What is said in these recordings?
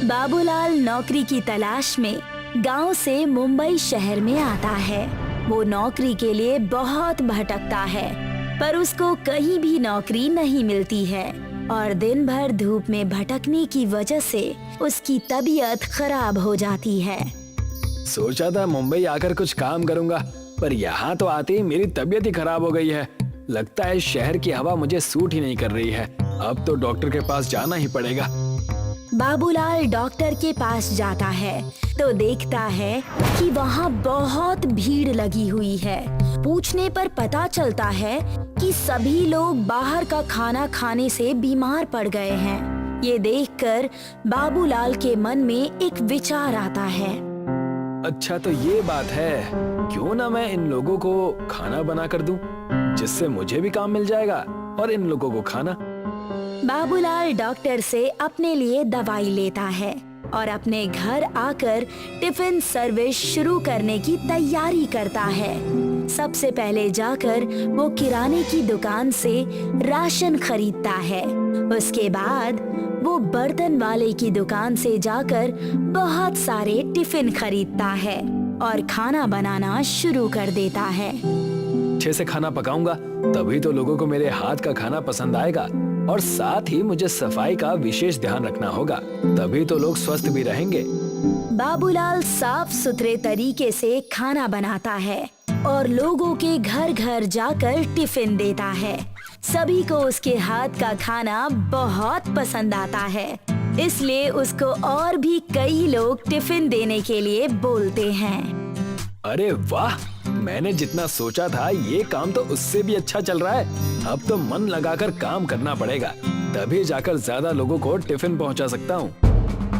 बाबूलाल नौकरी की तलाश में गांव से मुंबई शहर में आता है। वो नौकरी के लिए बहुत भटकता है, पर उसको कहीं भी नौकरी नहीं मिलती है और दिन भर धूप में भटकने की वजह से उसकी तबीयत खराब हो जाती है। सोचा था मुंबई आकर कुछ काम करूंगा, पर यहाँ तो आते ही मेरी तबीयत ही खराब हो गई है। लगता है शहर की हवा मुझे सूट ही नहीं कर रही है। अब तो डॉक्टर के पास जाना ही पड़ेगा। बाबूलाल डॉक्टर के पास जाता है तो देखता है कि वहाँ बहुत भीड़ लगी हुई है। पूछने पर पता चलता है कि सभी लोग बाहर का खाना खाने से बीमार पड़ गए हैं। ये देखकर बाबूलाल के मन में एक विचार आता है। अच्छा तो ये बात है, क्यों ना मैं इन लोगों को खाना बना कर दूं, जिससे मुझे भी काम मिल जाएगा और इन लोगों को खाना। बाबूलाल डॉक्टर से अपने लिए दवाई लेता है और अपने घर आकर टिफिन सर्विस शुरू करने की तैयारी करता है। सबसे पहले जाकर वो किराने की दुकान से राशन खरीदता है। उसके बाद वो बर्तन वाले की दुकान से जाकर बहुत सारे टिफिन खरीदता है और खाना बनाना शुरू कर देता है। अच्छे से खाना पकाऊंगा तभी तो लोगों को मेरे हाथ का खाना पसंद आएगा, और साथ ही मुझे सफाई का विशेष ध्यान रखना होगा, तभी तो लोग स्वस्थ भी रहेंगे। बाबूलाल साफ सुथरे तरीके से खाना बनाता है और लोगों के घर घर जाकर टिफिन देता है। सभी को उसके हाथ का खाना बहुत पसंद आता है, इसलिए उसको और भी कई लोग टिफिन देने के लिए बोलते हैं। अरे वाह, मैंने जितना सोचा था ये काम तो उससे भी अच्छा चल रहा है। अब तो मन लगाकर काम करना पड़ेगा, तभी जाकर ज्यादा लोगों को टिफिन पहुंचा सकता हूँ।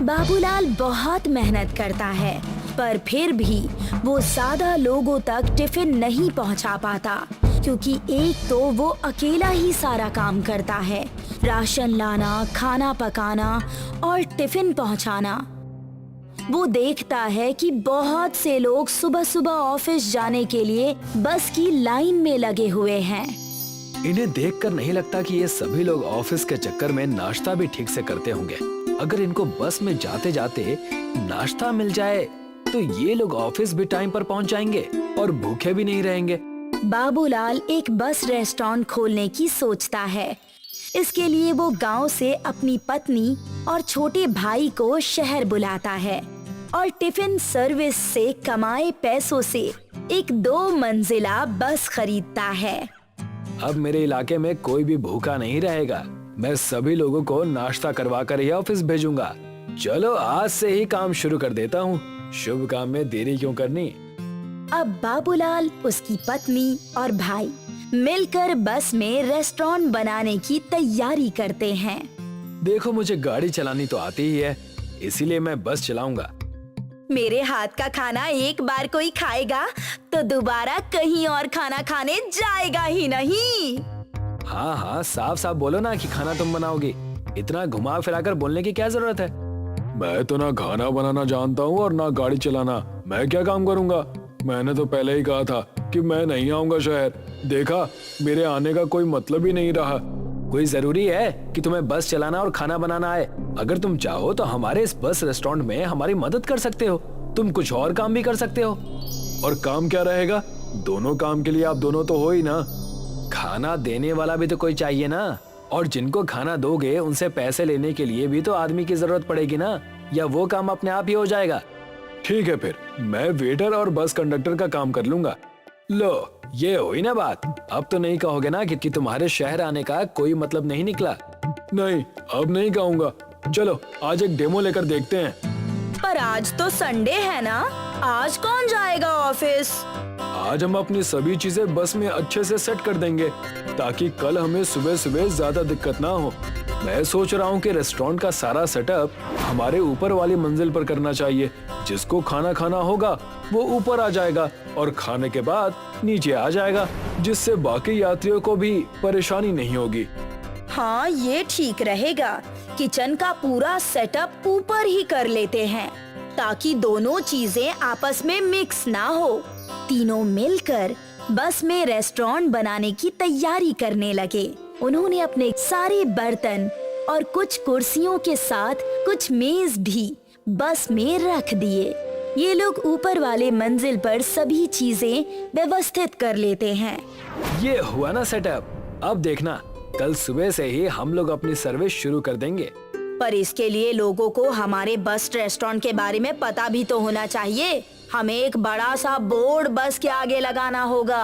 बाबूलाल बहुत मेहनत करता है, पर फिर भी वो ज्यादा लोगों तक टिफिन नहीं पहुंचा पाता, क्योंकि एक तो वो अकेला ही सारा काम करता है, राशन लाना, खाना पकाना और टिफिन पहुंचाना। वो देखता है कि बहुत से लोग सुबह सुबह ऑफिस जाने के लिए बस की लाइन में लगे हुए हैं। इन्हें देखकर नहीं लगता कि ये सभी लोग ऑफिस के चक्कर में नाश्ता भी ठीक से करते होंगे। अगर इनको बस में जाते जाते नाश्ता मिल जाए तो ये लोग ऑफिस भी टाइम पर पहुंच जाएंगे और भूखे भी नहीं रहेंगे। बाबूलाल एक बस रेस्टोरेंट खोलने की सोचता है। इसके लिए वो गांव से अपनी पत्नी और छोटे भाई को शहर बुलाता है और टिफिन सर्विस से कमाए पैसों से एक 2 मंजिला बस खरीदता है। अब मेरे इलाके में कोई भी भूखा नहीं रहेगा। मैं सभी लोगों को नाश्ता करवा कर ही ऑफिस भेजूंगा। चलो आज से ही काम शुरू कर देता हूँ। शुभ काम में देरी क्यों करनी। अब बाबूलाल, उसकी पत्नी और भाई मिलकर बस में रेस्टोरेंट बनाने की तैयारी करते हैं। देखो मुझे गाड़ी चलानी तो आती ही है, इसीलिए मैं बस चलाऊंगा। मेरे हाथ का खाना एक बार कोई खाएगा तो दोबारा कहीं और खाना खाने जाएगा ही नहीं। हाँ हाँ, साफ साफ बोलो ना कि खाना तुम बनाओगी। इतना घुमा फिराकर बोलने की क्या जरूरत है। मैं तो ना खाना बनाना जानता हूँ और ना गाड़ी चलाना। मैं क्या काम करूँगा। मैंने तो पहले ही कहा था कि मैं नहीं आऊंगा शहर। देखा, मेरे आने का कोई मतलब ही नहीं रहा। कोई जरूरी है कि तुम्हें बस चलाना और खाना बनाना आए। अगर तुम चाहो तो हमारे इस बस रेस्टोरेंट में हमारी मदद कर सकते हो। तुम कुछ और काम भी कर सकते हो। और काम क्या रहेगा। दोनों काम के लिए आप दोनों तो हो ही ना। खाना देने वाला भी तो कोई चाहिए ना, और जिनको खाना दोगे उनसे पैसे लेने के लिए भी तो आदमी की जरूरत पड़ेगी ना, या वो काम अपने आप ही हो जाएगा। ठीक है, फिर मैं वेटर और बस कंडक्टर का काम कर लूंगा। लो, ये हुई ना बात। अब तो नहीं कहोगे ना कि तुम्हारे शहर आने का कोई मतलब नहीं निकला। नहीं, अब नहीं कहूँगा। चलो आज एक डेमो लेकर देखते हैं। पर आज तो संडे है ना, आज कौन जाएगा ऑफिस। आज हम अपनी सभी चीजें बस में अच्छे से सेट कर देंगे, ताकि कल हमें सुबह सुबह ज्यादा दिक्कत ना हो। मैं सोच रहा हूँ कि रेस्टोरेंट का सारा सेटअप हमारे ऊपर वाली मंजिल पर करना चाहिए। जिसको खाना खाना होगा वो ऊपर आ जाएगा और खाने के बाद नीचे आ जाएगा, जिससे बाकी यात्रियों को भी परेशानी नहीं होगी। हाँ, ये ठीक रहेगा। किचन का पूरा सेटअप ऊपर ही कर लेते हैं, ताकि दोनों चीजें आपस में मिक्स ना हो। तीनों मिलकर बस में रेस्टोरेंट बनाने की तैयारी करने लगे। उन्होंने अपने सारे बर्तन और कुछ कुर्सियों के साथ कुछ मेज भी बस में रख दिए। ये लोग ऊपर वाले मंजिल पर सभी चीजें व्यवस्थित कर लेते हैं। ये हुआ ना सेटअप। अब देखना, कल सुबह से ही हम लोग अपनी सर्विस शुरू कर देंगे। पर इसके लिए लोगों को हमारे बस रेस्टोरेंट के बारे में पता भी तो होना चाहिए। हमें एक बड़ा सा बोर्ड बस के आगे लगाना होगा।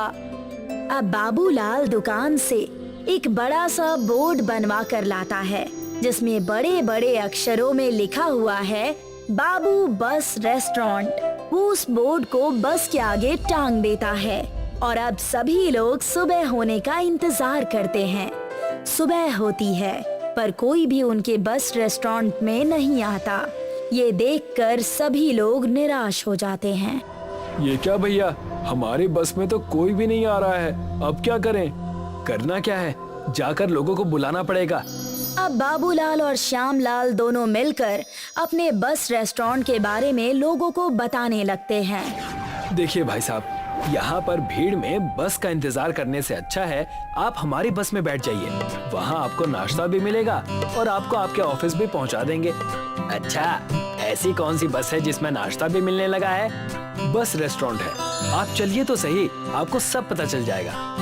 अब बाबूलाल दुकान से एक बड़ा सा बोर्ड बनवा कर लाता है, जिसमें बड़े बड़े अक्षरों में लिखा हुआ है बाबू बस रेस्टोरेंट। वो उस बोर्ड को बस के आगे टांग देता है और अब सभी लोग सुबह होने का इंतजार करते हैं। सुबह होती है पर कोई भी उनके बस रेस्टोरेंट में नहीं आता। ये देखकर सभी लोग निराश हो जाते हैं। ये क्या भैया, हमारी बस में तो कोई भी नहीं आ रहा है। अब क्या करें? करना क्या है? जाकर लोगों को बुलाना पड़ेगा। अब बाबूलाल और श्यामलाल दोनों मिलकर अपने बस रेस्टोरेंट के बारे में लोगों को बताने लगते हैं। देखिए भाई साहब, यहाँ पर भीड़ में बस का इंतजार करने से अच्छा है आप हमारी बस में बैठ जाइए। वहाँ आपको नाश्ता भी मिलेगा और आपको आपके ऑफिस भी पहुँचा देंगे। अच्छा, ऐसी कौन सी बस है जिसमें नाश्ता भी मिलने लगा है? बस रेस्टोरेंट है, आप चलिए तो सही, आपको सब पता चल जाएगा।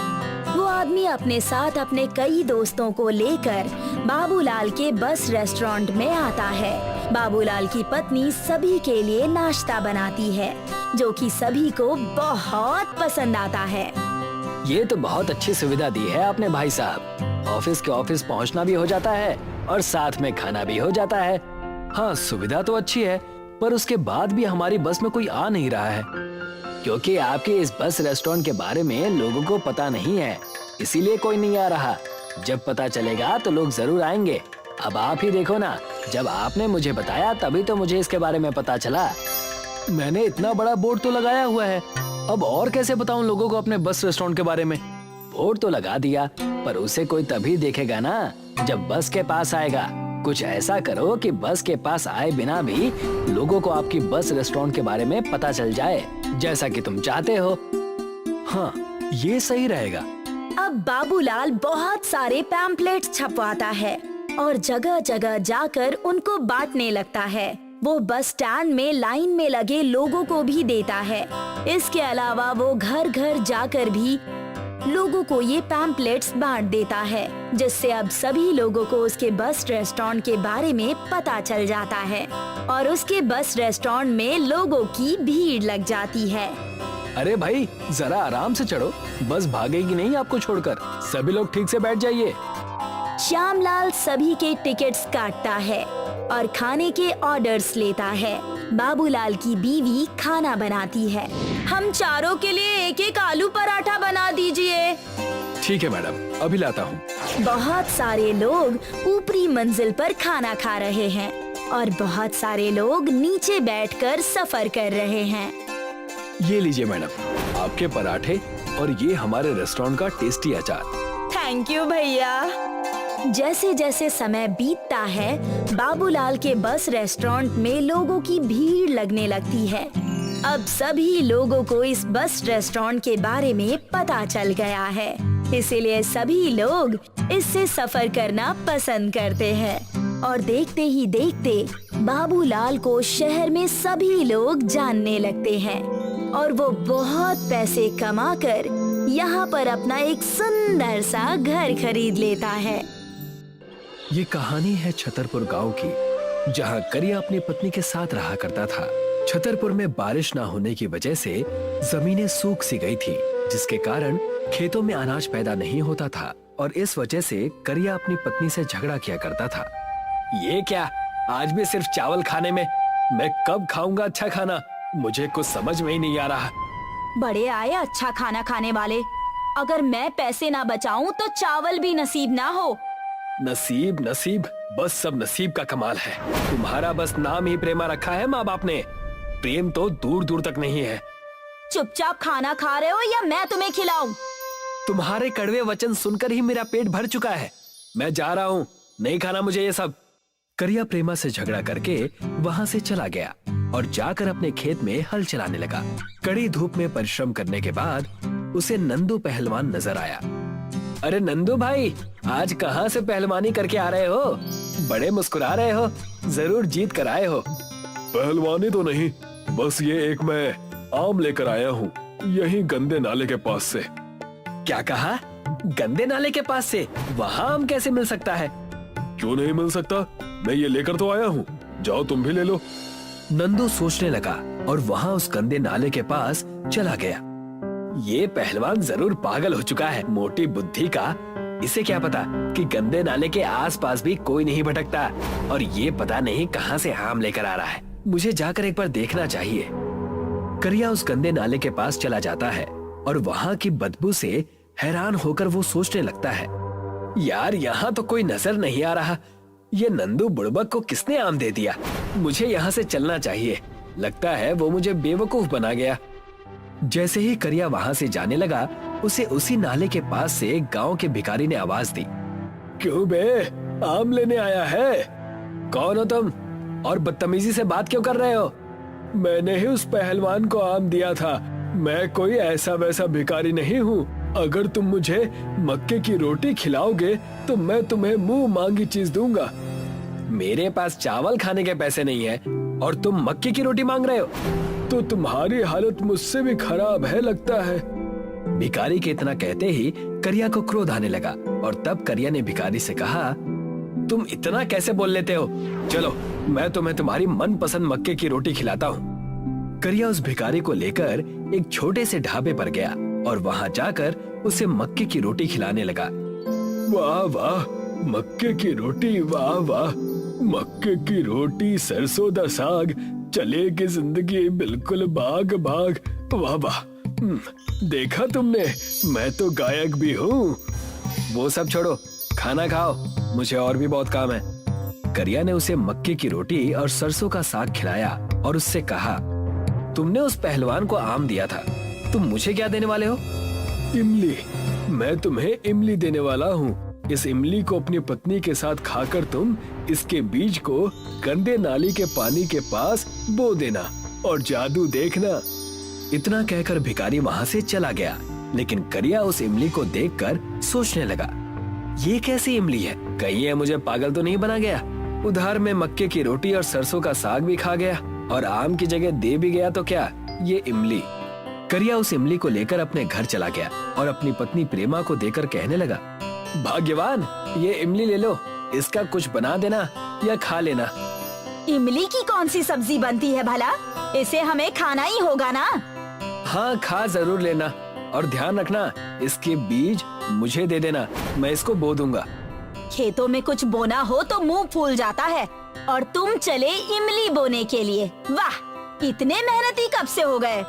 वो आदमी अपने साथ अपने कई दोस्तों को लेकर बाबूलाल के बस रेस्टोरेंट में आता है। बाबूलाल की पत्नी सभी के लिए नाश्ता बनाती है, जो कि सभी को बहुत पसंद आता है। ये तो बहुत अच्छी सुविधा दी है आपने भाई साहब। ऑफिस के ऑफिस पहुंचना भी हो जाता है और साथ में खाना भी हो जाता है। हाँ, सुविधा तो अच्छी है, पर उसके बाद भी हमारी बस में कोई आ नहीं रहा है, क्योंकि आपके इस बस रेस्टोरेंट के बारे में लोगों को पता नहीं है, इसीलिए कोई नहीं आ रहा। जब पता चलेगा तो लोग जरूर आएंगे। अब आप ही देखो ना, जब आपने मुझे बताया तभी तो मुझे इसके बारे में पता चला। मैंने इतना बड़ा बोर्ड तो लगाया हुआ है, अब और कैसे बताऊं लोगों को अपने बस रेस्टोरेंट के बारे में? बोर्ड तो लगा दिया, पर उसे कोई तभी देखेगा ना जब बस के पास आएगा। कुछ ऐसा करो कि बस के पास आए बिना भी लोगों को आपकी बस रेस्टोरेंट के बारे में पता चल जाए, जैसा कि तुम चाहते हो। हाँ, ये सही रहेगा। अब बाबूलाल बहुत सारे पैम्पलेट्स छपवाता है और जगह जगह जाकर उनको बांटने लगता है। वो बस स्टैंड में लाइन में लगे लोगों को भी देता है। इसके अलावा वो घर घर जाकर भी लोगों को ये पैम्पलेट्स बांट देता है, जिससे अब सभी लोगों को उसके बस रेस्टोरेंट के बारे में पता चल जाता है और उसके बस रेस्टोरेंट में लोगों की भीड़ लग जाती है। अरे भाई, जरा आराम से चढ़ो, बस भागेगी नहीं आपको छोड़कर। सभी लोग ठीक से बैठ जाइए। श्यामलाल सभी के टिकट्स काटता है और खाने के ऑर्डर्स लेता है। बाबूलाल की बीवी खाना बनाती है। हम चारों के लिए एक एक आलू पराठा बना दीजिए। ठीक है मैडम, अभी लाता हूँ। बहुत सारे लोग ऊपरी मंजिल पर खाना खा रहे हैं और बहुत सारे लोग नीचे बैठकर सफर कर रहे हैं। ये लीजिए मैडम, आपके पराठे और ये हमारे रेस्टोरेंट का टेस्टी अचार। थैंक यू भैया। जैसे जैसे समय बीतता है, बाबूलाल के बस रेस्टोरेंट में लोगों की भीड़ लगने लगती है। अब सभी लोगों को इस बस रेस्टोरेंट के बारे में पता चल गया है, इसीलिए सभी लोग इससे सफर करना पसंद करते हैं और देखते ही देखते बाबूलाल को शहर में सभी लोग जानने लगते हैं और वो बहुत पैसे कमाकर यहाँ पर अपना एक सुंदर सा घर खरीद लेता है। ये कहानी है छतरपुर गांव की, जहां करिया अपनी पत्नी के साथ रहा करता था। छतरपुर में बारिश न होने की वजह से जमीनें सूख सी गई थी, जिसके कारण खेतों में अनाज पैदा नहीं होता था और इस वजह से करिया अपनी पत्नी से झगड़ा किया करता था। ये क्या, आज भी सिर्फ चावल खाने में? मैं कब खाऊंगा अच्छा खाना? मुझे कुछ समझ में ही नहीं आ रहा। बड़े आए अच्छा खाना खाने वाले। अगर मैं पैसे ना बचाऊं तो चावल भी नसीब ना हो। नसीब नसीब, बस सब नसीब का कमाल है। तुम्हारा बस नाम ही प्रेमा रखा है माँ बाप ने, प्रेम तो दूर दूर तक नहीं है। चुपचाप खाना खा रहे हो या मैं तुम्हें खिलाऊं? तुम्हारे कड़वे वचन सुनकर ही मेरा पेट भर चुका है। मैं जा रहा हूँ, नहीं खाना मुझे ये सब। करिया प्रेमा से झगड़ा करके वहाँ से चला गया और जाकर अपने खेत में हल चलाने लगा। कड़ी धूप में परिश्रम करने के बाद उसे नंदू पहलवान नजर आया। अरे नंदू भाई, आज कहाँ से पहलवानी करके आ रहे हो? बड़े मुस्कुरा रहे हो, जरूर जीत कर आए हो। पहलवानी तो नहीं, बस ये एक मैं आम लेकर आया हूँ, यही गंदे नाले के पास से। क्या कहा? गंदे नाले के पास से? वहाँ आम कैसे मिल सकता है? क्यों नहीं मिल सकता, मैं ये लेकर तो आया हूँ, जाओ तुम भी ले लो। नंदू सोचने लगा और वहाँ उस गंदे नाले के पास चला गया। ये पहलवान जरूर पागल हो चुका है, मोटी बुद्धि का। इसे क्या पता कि गंदे नाले के आसपास भी कोई नहीं भटकता और ये पता नहीं कहाँ से आम लेकर आ रहा है। मुझे जाकर एक बार देखना चाहिए। करिया उस गंदे नाले के पास चला जाता है और वहाँ की बदबू से हैरान होकर वो सोचने लगता है, यार यहाँ तो कोई नजर नहीं आ रहा। ये नंदू बुड़बक को किसने आम दे दिया? मुझे यहाँ से चलना चाहिए। लगता है वो मुझे बेवकूफ बना गया। जैसे ही करिया वहाँ से जाने लगा, उसे उसी नाले के पास से एक गांव के भिखारी ने आवाज दी, क्यों बे, आम लेने आया है? कौन हो तुम और बदतमीजी से बात क्यों कर रहे हो? मैंने ही उस पहलवान को आम दिया था, मैं कोई ऐसा वैसा भिखारी नहीं हूँ। अगर तुम मुझे मक्के की रोटी खिलाओगे तो मैं तुम्हें मुंह मांगी चीज दूंगा। मेरे पास चावल खाने के पैसे नहीं है और तुम मक्के की रोटी मांग रहे हो? तो तुम्हारी हालत मुझसे भी खराब है लगता है। भिखारी के इतना कहते ही करिया को क्रोध आने लगा और तब करिया ने भिखारी से कहा, तुम इतना कैसे बोल लेते हो? चलो मैं तुम्हें तुम्हारी मनपसंद मक्के की रोटी खिलाता हूँ। करिया उस भिखारी को लेकर एक छोटे से ढाबे पर गया और वहाँ जाकर उसे मक्के की रोटी खिलाने लगा। वाह वाह, मक्के की रोटी, वाह वाह, मक्के की रोटी, सरसों दा साग, चलेगी जिंदगी बिल्कुल बाग बाग, वाह वाह। देखा तुमने, मैं तो गायक भी हूँ। वो सब छोड़ो, खाना खाओ, मुझे और भी बहुत काम है। करिया ने उसे मक्के की रोटी और सरसों का साग खिलाया और उससे कहा, तुमने उस पहलवान को आम दिया था, तुम मुझे क्या देने वाले हो? इमली, मैं तुम्हें इमली देने वाला हूँ। इस इमली को अपनी पत्नी के साथ खाकर तुम इसके बीज को गंदे नाली के पानी के पास बो देना और जादू देखना। इतना कहकर भिखारी वहाँ से चला गया, लेकिन करिया उस इमली को देखकर सोचने लगा, ये कैसी इमली है? कहीं ये मुझे पागल तो नहीं बना गया? उधार में मक्के की रोटी और सरसों का साग भी खा गया और आम की जगह दे भी गया तो क्या ये इमली? करिया उस इमली को लेकर अपने घर चला गया और अपनी पत्नी प्रेमा को देकर कहने लगा, भाग्यवान, ये इमली ले लो, इसका कुछ बना देना या खा लेना। इमली की कौन सी सब्जी बनती है भला? इसे हमें खाना ही होगा ना? हाँ, खा जरूर लेना और ध्यान रखना, इसके बीज मुझे दे देना, मैं इसको बो दूंगा। खेतों में कुछ बोना हो तो मुंह फूल जाता है और तुम चले इमली बोने के लिए। वाह, इतने मेहनती कब से हो गए?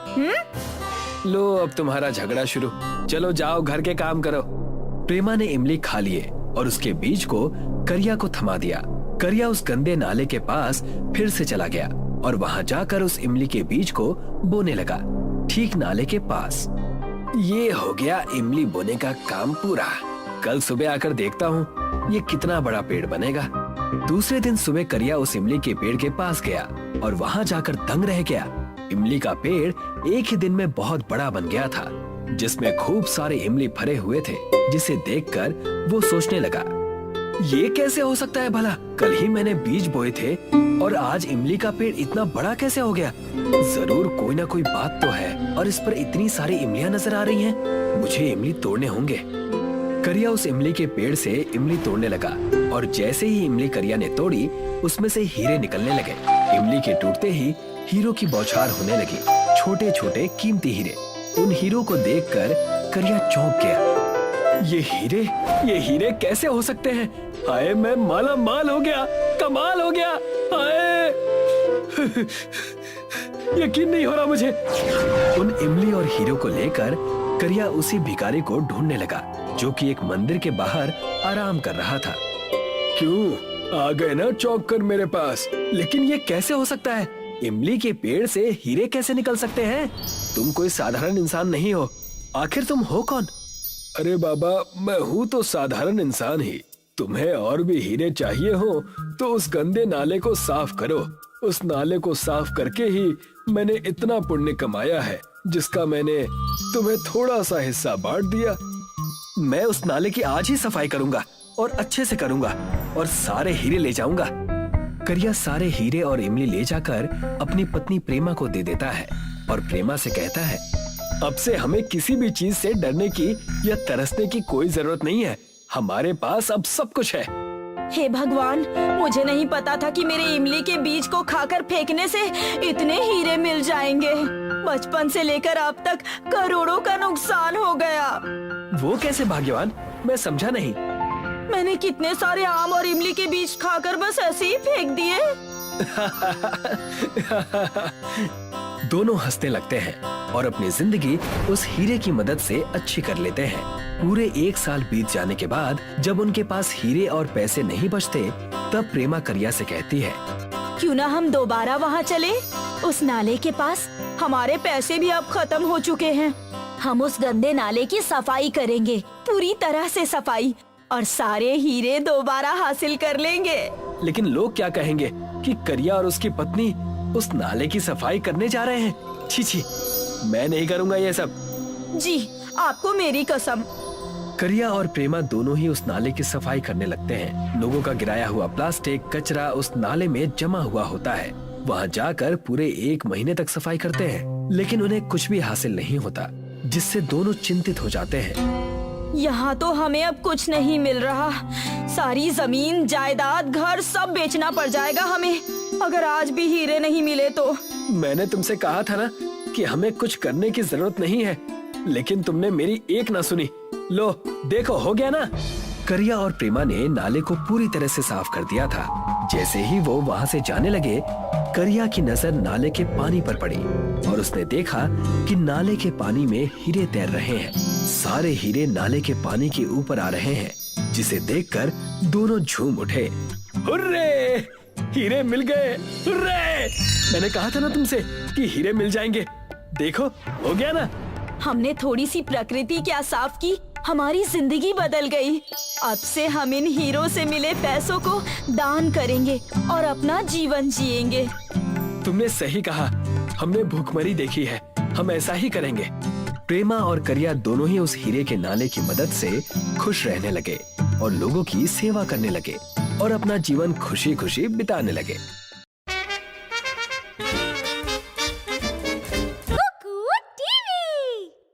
लो अब तुम्हारा झगड़ा शुरू। चलो जाओ घर के काम करो। प्रेमा ने इमली खा लिए और उसके बीज को करिया को थमा दिया। करिया उस गंदे नाले के पास फिर से चला गया और वहाँ जाकर उस इमली के बीज को बोने लगा, ठीक नाले के पास। ये हो गया इमली बोने का काम पूरा। कल सुबह आकर देखता हूँ ये कितना बड़ा पेड़ बनेगा। दूसरे दिन सुबह करिया उस इमली के पेड़ के पास गया और वहाँ जाकर दंग रह गया। इमली का पेड़ एक ही दिन में बहुत बड़ा बन गया था, जिसमें खूब सारे इमली भरे हुए थे, जिसे देखकर वो सोचने लगा, ये कैसे हो सकता है भला? कल ही मैंने बीज बोए थे और आज इमली का पेड़ इतना बड़ा कैसे हो गया? जरूर कोई ना कोई बात तो है और इस पर इतनी सारी इमलियां नजर आ रही हैं। मुझे इमली तोड़ने होंगे। करिया उस इमली के पेड़ से इमली तोड़ने लगा और जैसे ही इमली करिया ने तोड़ी, उसमें से हीरे निकलने लगे। इमली के टूटते ही हीरों की बौछार होने लगी, छोटे छोटे कीमती हीरे। उन हीरों को देखकर करिया चौंक गया। ये हीरे कैसे हो सकते हैं? हाय, मैं माला माल हो गया, कमाल हो गया। हाय यकीन नहीं हो रहा मुझे। उन इमली और हीरो को लेकर करिया उसी भिखारी को ढूंढने लगा, जो कि एक मंदिर के बाहर आराम कर रहा था। क्यों आ गए ना चौंक कर मेरे पास? लेकिन ये कैसे हो सकता है? इमली के पेड़ से हीरे कैसे निकल सकते हैं? तुम कोई साधारण इंसान नहीं हो, आखिर तुम हो कौन? अरे बाबा, मैं हूँ तो साधारण इंसान ही। तुम्हें और भी हीरे चाहिए हो तो उस गंदे नाले को साफ करो। उस नाले को साफ करके ही मैंने इतना पुण्य कमाया है, जिसका मैंने तुम्हें थोड़ा सा हिस्सा बांट दिया। मैं उस नाले की आज ही सफाई करूंगा और अच्छे से करूंगा और सारे हीरे ले जाऊंगा। करिया सारे हीरे और इमली ले जाकर अपनी पत्नी प्रेमा को दे देता है और प्रेमा से कहता है, अब से हमें किसी भी चीज से डरने की या तरसने की कोई जरूरत नहीं है। हमारे पास अब सब कुछ है। हे भगवान, मुझे नहीं पता था कि मेरे इमली के बीज को खाकर फेंकने से इतने हीरे मिल जाएंगे। बचपन से लेकर अब तक करोड़ों का नुकसान हो गया। वो कैसे भाग्यवान? मैं समझा नहीं। मैंने कितने सारे आम और इमली के बीज खाकर बस ऐसे ही फेंक दिए। दोनों हंसने लगते हैं और अपनी जिंदगी उस हीरे की मदद से अच्छी कर लेते हैं। पूरे 1 साल बीत जाने के बाद जब उनके पास हीरे और पैसे नहीं बचते, तब प्रेमा करिया से कहती है, क्यों ना हम दोबारा वहाँ चले, उस नाले के पास। हमारे पैसे भी अब खत्म हो चुके हैं। हम उस गंदे नाले की सफाई करेंगे, पूरी तरह से सफाई, और सारे हीरे दोबारा हासिल कर लेंगे। लेकिन लोग क्या कहेंगे कि करिया और उसकी पत्नी उस नाले की सफाई करने जा रहे हैं। छी छी, मैं नहीं करूँगा ये सब। जी, आपको मेरी कसम। करिया और प्रेमा दोनों ही उस नाले की सफाई करने लगते हैं। लोगों का गिराया हुआ प्लास्टिक कचरा उस नाले में जमा हुआ होता है। वहाँ जाकर पूरे 1 महीने तक सफाई करते हैं, लेकिन उन्हें कुछ भी हासिल नहीं होता, जिससे दोनों चिंतित हो जाते हैं। यहाँ तो हमें अब कुछ नहीं मिल रहा। सारी जमीन, जायदाद, घर सब बेचना पड़ जाएगा हमें, अगर आज भी हीरे नहीं मिले तो। मैंने तुमसे कहा था ना कि हमें कुछ करने की जरूरत नहीं है, लेकिन तुमने मेरी एक ना सुनी। लो देखो, हो गया ना। करिया और प्रेमा ने नाले को पूरी तरह से साफ कर दिया था। जैसे ही वो वहाँ से जाने लगे, करिया की नजर नाले के पानी पर पड़ी और उसने देखा कि नाले के पानी में हीरे तैर रहे हैं। सारे हीरे नाले के पानी के ऊपर आ रहे हैं, जिसे देखकर दोनों झूम उठे। हुर्रे! हीरे मिल गए! हुर्रे! मैंने कहा था ना तुमसे कि हीरे मिल जाएंगे। देखो, हो गया ना। हमने थोड़ी सी प्रकृति क्या साफ की, हमारी जिंदगी बदल गई। अब से हम इन हीरो से मिले पैसों को दान करेंगे और अपना जीवन जिएंगे। तुमने सही कहा, हमने भूखमरी देखी है, हम ऐसा ही करेंगे। प्रेमा और करिया दोनों ही उस हीरे के नाले की मदद से खुश रहने लगे और लोगों की सेवा करने लगे और अपना जीवन खुशी खुशी बिताने लगे।